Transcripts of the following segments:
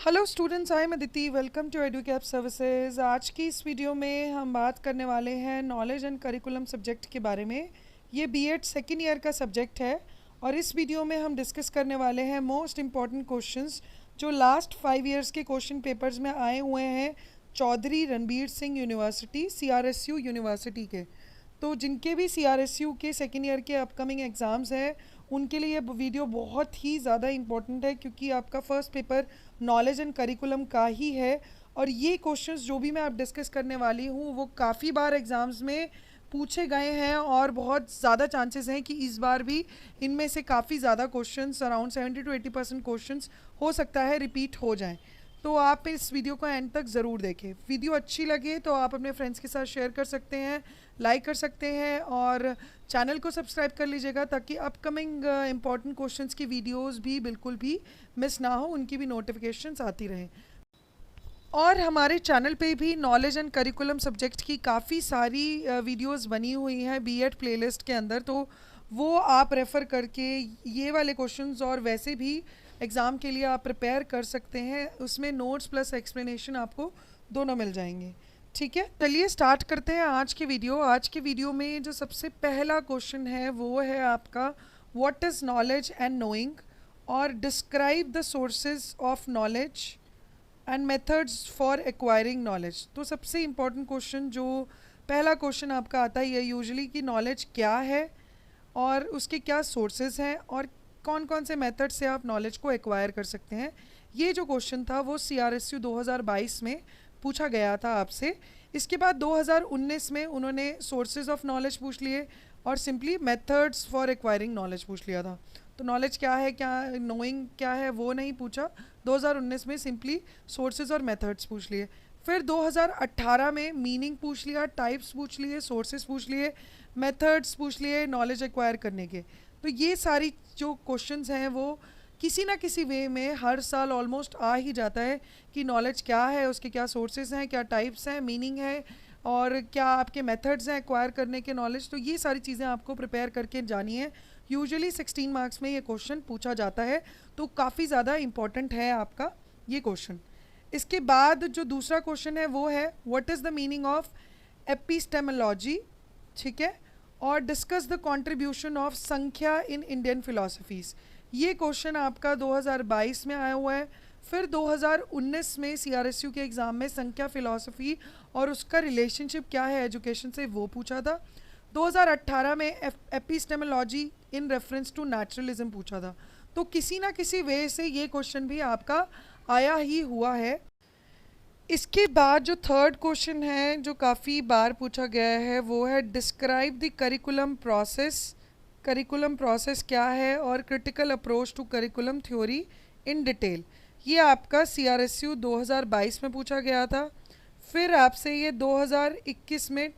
Hello students, I am Aditi. Welcome to Educap services. आज की इस वीडियो में हम बात करने वाले हैं नॉलेज एंड करिकुलम सब्जेक्ट के बारे में। ये बीएड सेकेंड ईयर का सब्जेक्ट है और इस वीडियो में हम डिस्कस करने वाले हैं मोस्ट इम्पॉर्टेंट क्वेश्चंस जो लास्ट 5 इयर्स के क्वेश्चन पेपर्स में आए हुए हैं Chaudhary Ranbir Singh University CRSU University के। तो जिनके भी सीआरएसयू के सेकेंड ईयर के अपकमिंग एग्ज़ाम्स हैं उनके लिए ये वीडियो बहुत ही ज़्यादा इम्पोर्टेंट है, क्योंकि आपका first paper knowledge and curriculum का ही है। और ये क्वेश्चंस जो भी मैं आप डिस्कस करने वाली हूँ वो काफ़ी बार एग्ज़ाम्स में पूछे गए हैं और बहुत ज़्यादा चांसेस हैं कि इस बार भी इनमें से काफ़ी ज़्यादा क्वेश्चंस, अराउंड 70 to 80% क्वेश्चंस हो सकता है रिपीट हो जाएं। तो आप इस वीडियो को एंड तक ज़रूर देखें। वीडियो अच्छी लगे तो आप अपने फ्रेंड्स के साथ शेयर कर सकते हैं, लाइक कर सकते हैं और चैनल को सब्सक्राइब कर लीजिएगा ताकि अपकमिंग इम्पॉर्टेंट क्वेश्चंस की वीडियोस भी बिल्कुल भी मिस ना हो, उनकी भी नोटिफिकेशंस आती रहें। और हमारे चैनल पे भी नॉलेज एंड करिकुलम सब्जेक्ट की काफ़ी सारी वीडियोस बनी हुई हैं बीएड प्लेलिस्ट के अंदर, तो वो आप रेफ़र करके ये वाले क्वेश्चंस और वैसे भी एग्ज़ाम के लिए आप प्रिपेयर कर सकते हैं। उसमें नोट्स प्लस एक्सप्लेनेशन आपको दोनों मिल जाएंगे। ठीक है, चलिए स्टार्ट करते हैं आज की वीडियो। आज के वीडियो में जो सबसे पहला क्वेश्चन है वो है आपका what is knowledge and knowing, और describe the sources of knowledge and methods for acquiring knowledge. तो सबसे इम्पॉर्टेंट क्वेश्चन जो पहला क्वेश्चन आपका आता है यूजुअली कि नॉलेज क्या है और उसके क्या सोर्सेज हैं और कौन कौन से मेथड से आप नॉलेज को एक्वायर कर सकते हैं। ये जो क्वेश्चन था वो सीआरएसयू 2022 में पूछा गया था आपसे। इसके बाद 2019 में उन्होंने सोर्सेज ऑफ नॉलेज पूछ लिए और simply methods for acquiring knowledge पूछ लिया था। तो नॉलेज क्या है, क्या नोइंग क्या है वो नहीं पूछा। 2019 में सिंपली सोर्सेज और मेथड्स पूछ लिए। फिर 2018 में मीनिंग पूछ लिया, टाइप्स पूछ लिए, सोर्सेज पूछ लिए, मेथड्स पूछ लिए नॉलेज एक्वायर करने के। तो ये सारी जो क्वेश्चंस हैं वो किसी ना किसी वे में हर साल ऑलमोस्ट आ ही जाता है कि नॉलेज क्या है, उसके क्या सोर्सेज हैं, क्या टाइप्स हैं, मीनिंग है और क्या आपके मेथड्स हैं एक्वायर करने के नॉलेज। तो ये सारी चीज़ें आपको प्रिपेयर करके जानी है। यूजुअली 16 मार्क्स में ये क्वेश्चन पूछा जाता है, तो काफ़ी ज़्यादा इम्पॉर्टेंट है आपका ये क्वेश्चन। इसके बाद जो दूसरा क्वेश्चन है वो है what is the meaning of epistemology. ठीक है, और डिस्कस द कंट्रीब्यूशन ऑफ संख्या इन इंडियन फिलोसफीज़। ये क्वेश्चन आपका 2022 में आया हुआ है। फिर 2019 में सीआरएसयू के एग्ज़ाम में संख्या फिलॉसफी और उसका रिलेशनशिप क्या है एजुकेशन से वो पूछा था। 2018 में epistemology in reference to naturalism पूछा था। तो किसी ना किसी वे से ये क्वेश्चन भी आपका आया ही हुआ है। इसके बाद जो थर्ड क्वेश्चन है जो काफ़ी बार पूछा गया है वो है describe the curriculum process. Curriculum process क्या है और critical approach to curriculum theory in detail. ये आपका सीआरएसयू 2022 में पूछा गया था। फिर आपसे ये 2021 में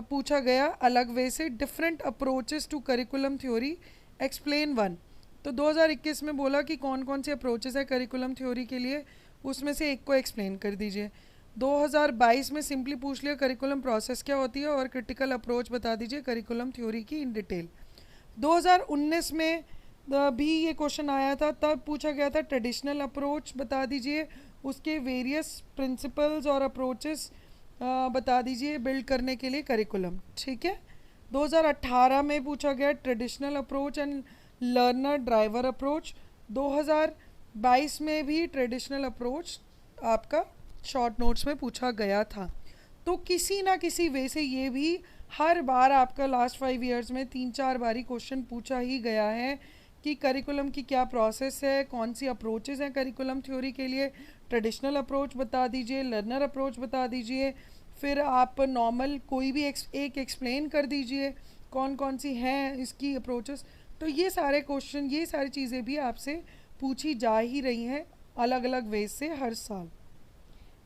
पूछा गया अलग वे से, different approaches to curriculum theory explain one. तो 2021 में बोला कि कौन कौन से अप्रोचेस है करिकुलम थ्योरी के लिए, उसमें से एक को एक्सप्लेन कर दीजिए। 2022 में सिंपली पूछ लिया करिकुलम प्रोसेस क्या होती है और क्रिटिकल अप्रोच बता दीजिए करिकुलम थ्योरी की इन डिटेल। 2019 में भी ये क्वेश्चन आया था, तब पूछा गया था ट्रेडिशनल अप्रोच बता दीजिए, उसके वेरियस प्रिंसिपल्स और अप्रोचेस बता दीजिए बिल्ड करने के लिए करिकुलम। ठीक है, 2018 में पूछा गया traditional approach and learner driver approach. 2022 में भी ट्रेडिशनल अप्रोच आपका शॉर्ट नोट्स में पूछा गया था। तो किसी ना किसी वे से ये भी हर बार आपका लास्ट 5 इयर्स में 3-4 बारी क्वेश्चन पूछा ही गया है कि करिकुलम की क्या प्रोसेस है, कौन सी अप्रोचेस हैं करिकुलम थ्योरी के लिए, ट्रेडिशनल अप्रोच बता दीजिए, लर्नर अप्रोच बता दीजिए, फिर आप नॉर्मल कोई भी एक एक्सप्लेन कर दीजिए कौन कौन सी हैं इसकी अप्रोचेस। तो ये सारे क्वेश्चन, ये सारी चीज़ें भी आपसे पूछी जा ही रही हैं अलग अलग वेज से हर साल।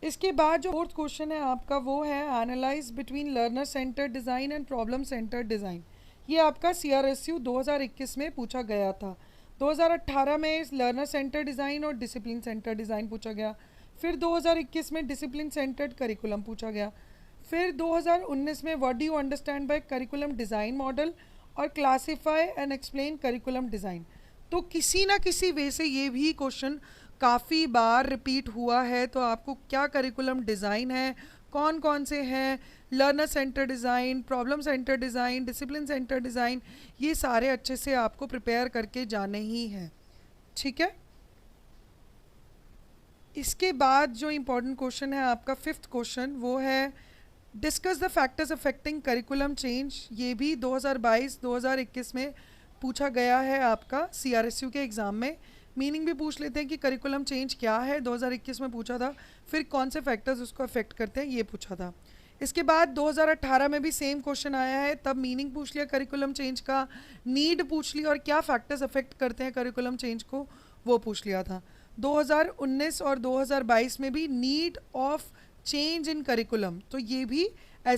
इसके बाद जो फोर्थ क्वेश्चन है आपका वो है analyse between learner centre design and problem centre design. ये आपका सीआरएसयू 2021 में पूछा गया था। 2018 में लर्नर सेंटर डिज़ाइन और डिसिप्लिन सेंटर डिज़ाइन पूछा गया। फिर 2021 में डिसिप्लिन सेंटर्ड करिकुलम पूछा गया। फिर 2019 में what do you understand by curriculum design model और classify and explain curriculum design. तो किसी ना किसी वे से ये भी क्वेश्चन काफ़ी बार रिपीट हुआ है, तो आपको क्या करिकुलम डिज़ाइन है, कौन कौन से हैं, learner centre design, problem centre design, discipline centre design, ये सारे अच्छे से आपको प्रिपेयर करके जाने ही हैं, ठीक है। इसके बाद जो इम्पोर्टेंट क्वेश्चन है आपका 5th क्वेश्चन, वो है discuss the factors affecting curriculum change. ये भी 2022-2021 में पूछा गया है आपका CRSU के एग्ज़ाम में। मीनिंग भी पूछ लेते हैं कि करिकुलम चेंज क्या है, 2021 में पूछा था, फिर कौन से फैक्टर्स उसको अफेक्ट करते हैं ये पूछा था। इसके बाद 2018 में भी सेम क्वेश्चन आया है, तब मीनिंग पूछ लिया करिकुलम चेंज का, नीड पूछ ली और क्या फैक्टर्स अफेक्ट करते हैं करिकुलम चेंज को वो पूछ लिया था। 2019 और 2022 में भी need of change in curriculum, तो ये भी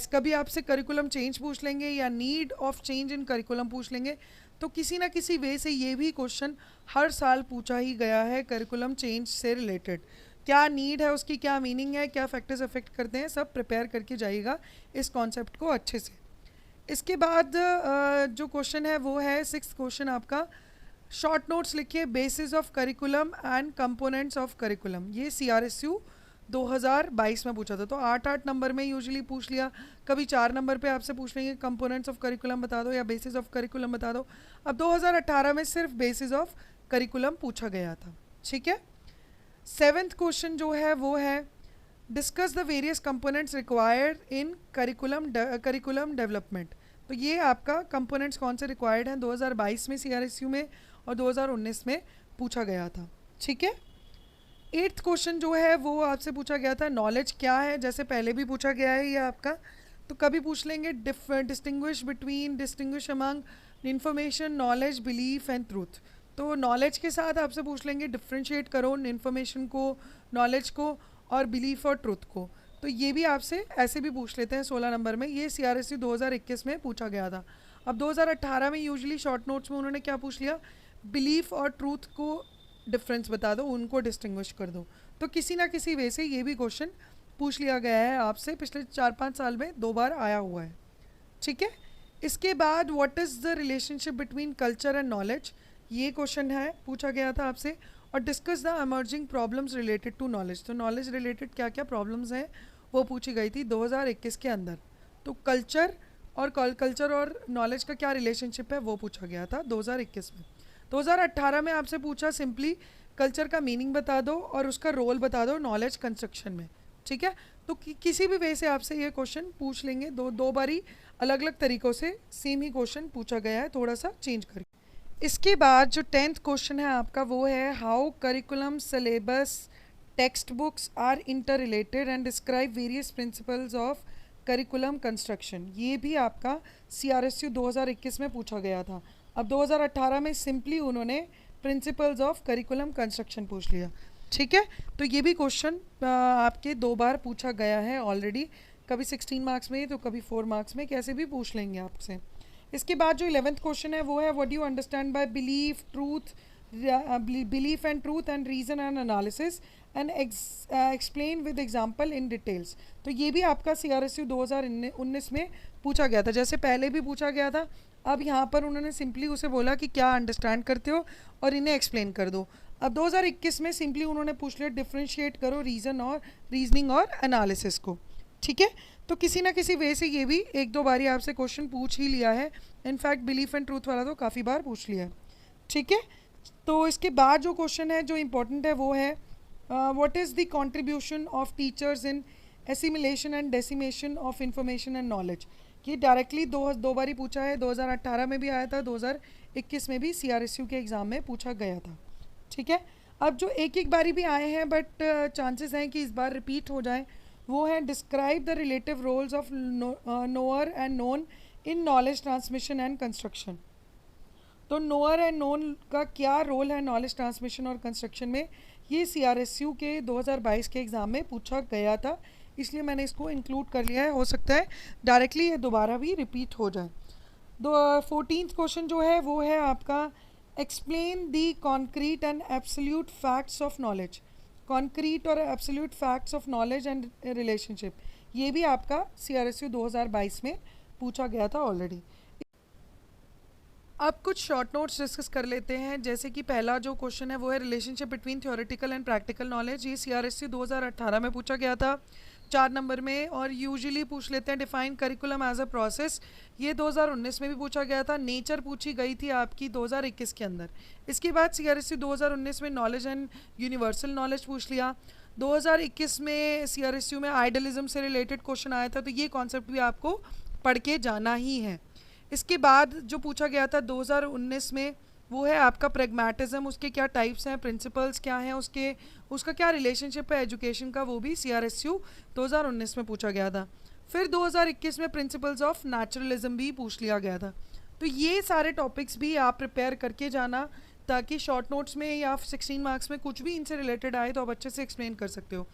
कभी आपसे करिकुलम चेंज पूछ लेंगे या need of change in curriculum पूछ लेंगे, तो किसी ना किसी वे से ये भी क्वेश्चन हर साल पूछा ही गया है करिकुलम चेंज से रिलेटेड। क्या नीड है, उसकी क्या मीनिंग है, क्या फैक्टर्स अफेक्ट करते हैं, सब प्रिपेयर करके जाइएगा इस कॉन्सेप्ट को अच्छे से। इसके बाद जो क्वेश्चन है वो है 6th क्वेश्चन आपका, शॉर्ट नोट्स लिखिए basis of curriculum and components of curriculum. ये CRSU 2022 में पूछा था, तो 8-8 नंबर में यूजुअली पूछ लिया, कभी 4 नंबर पे आपसे पूछ लेंगे कंपोनेंट्स ऑफ करिकुलम बता दो या बेसिस ऑफ करिकुलम बता दो। अब 2018 में सिर्फ बेसिस ऑफ करिकुलम पूछा गया था, ठीक है। 7th क्वेश्चन जो है वो है discuss the various components required in curriculum development. तो ये आपका कंपोनेंट्स कौन से रिक्वायर्ड हैं 2022 में CRSU में और 2019 में पूछा गया था, ठीक है। 8th क्वेश्चन जो है वो आपसे पूछा गया था नॉलेज क्या है, जैसे पहले भी पूछा गया है ये आपका, तो कभी पूछ लेंगे distinguish among information, knowledge, belief and truth. तो नॉलेज के साथ आपसे पूछ लेंगे डिफ्रेंशिएट करो इन्फॉर्मेशन को, नॉलेज को और बिलीफ और ट्रूथ को। तो ये भी आपसे ऐसे भी पूछ लेते हैं 16 नंबर में, ये CRSU 2021 में पूछा गया था। अब 2018 में यूजुअली शॉर्ट नोट्स में उन्होंने क्या पूछ लिया, बिलीफ और ट्रूथ को डिफरेंस बता दो, उनको डिस्टिंग्विश कर दो। तो किसी ना किसी वे से ये भी क्वेश्चन पूछ लिया गया है आपसे, पिछले 4-5 साल में 2 बार आया हुआ है, ठीक है। इसके बाद what is the relationship between culture and knowledge, ये क्वेश्चन है पूछा गया था आपसे। और discuss the emerging problems related to knowledge, तो नॉलेज रिलेटेड क्या क्या प्रॉब्लम्स हैं वो पूछी गई थी 2021 के अंदर। तो कल्चर और नॉलेज का क्या रिलेशनशिप है वो पूछा गया था 2021 में। 2018 में आपसे पूछा सिंपली कल्चर का मीनिंग बता दो और उसका रोल बता दो नॉलेज कंस्ट्रक्शन में, ठीक है। तो किसी भी वे से आपसे ये क्वेश्चन पूछ लेंगे, दो बारी अलग अलग तरीक़ों से सेम ही क्वेश्चन पूछा गया है, थोड़ा सा चेंज करके। इसके बाद जो 10th क्वेश्चन है आपका वो है how curriculum, syllabus, textbooks are interrelated and describe various principles of curriculum construction. ये भी आपका CRSU 2021 में पूछा गया था। अब 2018 में सिंपली उन्होंने प्रिंसिपल्स ऑफ करिकुलम कंस्ट्रक्शन पूछ लिया, ठीक है। तो ये भी क्वेश्चन आपके 2 बार पूछा गया है ऑलरेडी, कभी 16 मार्क्स में तो कभी 4 मार्क्स में, कैसे भी पूछ लेंगे आपसे। इसके बाद जो 11th क्वेश्चन है वो है what do you understand by belief, truth, belief and truth and reason and analysis and explain with example in details. तो ये भी आपका CRSU 2019 में पूछा गया था, जैसे पहले भी पूछा गया था। अब यहाँ पर उन्होंने सिंपली उसे बोला कि क्या अंडरस्टैंड करते हो और इन्हें एक्सप्लेन कर दो। अब 2021 में सिंपली उन्होंने पूछ लिया डिफ्रेंशिएट करो रीजनिंग और एनालिसिस को, ठीक है। तो किसी ना किसी वे से ये भी 1-2 बारी आपसे क्वेश्चन पूछ ही लिया है, इनफैक्ट बिलीफ एंड ट्रूथ वाला तो काफ़ी बार पूछ लिया है, ठीक है। तो इसके बाद जो क्वेश्चन है जो इम्पोर्टेंट है वो है what is the contribution of teachers in assimilation and decimation of information and knowledge. ये डायरेक्टली दो बारी पूछा है, 2018 में भी आया था, 2021 में भी CRSU के एग्ज़ाम में पूछा गया था, ठीक है। अब जो एक बारी भी आए हैं बट चांसेस हैं कि इस बार रिपीट हो जाएं, वो है describe the relative roles of knower and known in knowledge transmission and construction. तो नोअर एंड नोन का क्या रोल है नॉलेज ट्रांसमिशन और कंस्ट्रक्शन में, ये CRSU के 2022 के एग्ज़ाम में पूछा गया था, इसलिए मैंने इसको इंक्लूड कर लिया है। हो सकता है डायरेक्टली ये दोबारा भी रिपीट हो जाए। 14th क्वेश्चन जो है वो है आपका explain the concrete and absolute facts of knowledge. Concrete और absolute facts of knowledge and relationship, ये भी आपका CRSU 2022 में पूछा गया था ऑलरेडी। अब कुछ शॉर्ट नोट्स डिस्कस कर लेते हैं। जैसे कि पहला जो क्वेश्चन है वो है relationship between theoretical and practical knowledge. ये CRSC 2018 में पूछा गया था 4 नंबर में। और यूजुअली पूछ लेते हैं define curriculum as a process, ये 2019 में भी पूछा गया था। नेचर पूछी गई थी आपकी 2021 के अंदर। इसके बाद CRSC 2019 में नॉलेज एंड यूनिवर्सल नॉलेज पूछ लिया। 2021 में CRSU में आइडलिज्म से रिलेटेड क्वेश्चन आया था, तो ये कॉन्सेप्ट भी आपको पढ़ के जाना ही है। इसके बाद जो पूछा गया था 2019 में वो है आपका प्रेगमेटिज्म, उसके क्या टाइप्स हैं, प्रिंसिपल्स क्या हैं उसका क्या रिलेशनशिप है एजुकेशन का, वो भी CRSU 2019 में पूछा गया था। फिर 2021 में प्रिंसिपल्स ऑफ नेचुरलिज्म भी पूछ लिया गया था। तो ये सारे टॉपिक्स भी आप प्रिपेयर करके जाना, ताकि शॉर्ट नोट्स में या 16 मार्क्स में कुछ भी इनसे रिलेटेड आए तो आप अच्छे से एक्सप्लेन कर सकते हो।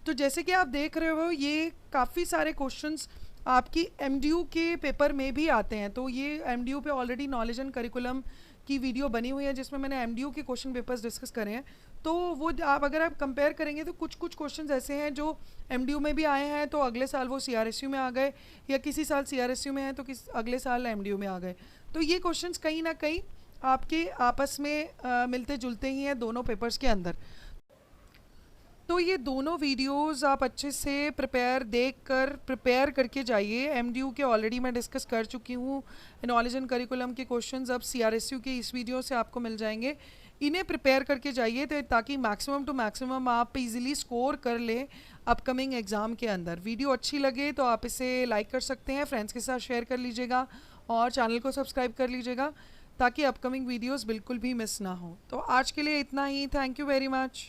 तो जैसे कि आप देख रहे हो ये काफ़ी सारे क्वेश्चंस आपकी MDU के पेपर में भी आते हैं। तो ये MDU पे ऑलरेडी नॉलेज एंड करिकुलम की वीडियो बनी हुई है जिसमें मैंने MDU के क्वेश्चन पेपर्स डिस्कस करे हैं। तो वो अगर आप कंपेयर करेंगे तो कुछ क्वेश्चंस ऐसे हैं जो MDU में भी आए हैं तो अगले साल वो CRSU में आ गए, या किसी साल CRSU में है तो अगले साल MDU में आ गए। तो ये क्वेश्चंस कहीं ना कहीं आपके आपस में मिलते जुलते ही हैं दोनों पेपर्स के अंदर। तो ये दोनों वीडियोस आप अच्छे से प्रिपेयर करके जाइए। MDU के ऑलरेडी मैं डिस्कस कर चुकी हूँ। नॉलेज एंड करिकुलम के क्वेश्चंस अब CRSU के इस वीडियो से आपको मिल जाएंगे। इन्हें प्रिपेयर करके जाइए ताकि मैक्सिमम टू मैक्सिमम आप इजीली स्कोर कर लें अपकमिंग एग्ज़ाम के अंदर। वीडियो अच्छी लगे तो आप इसे लाइक कर सकते हैं, फ्रेंड्स के साथ शेयर कर लीजिएगा और चैनल को सब्सक्राइब कर लीजिएगा ताकि अपकमिंग वीडियोज़ बिल्कुल भी मिस ना हो। तो आज के लिए इतना ही। Thank you very much.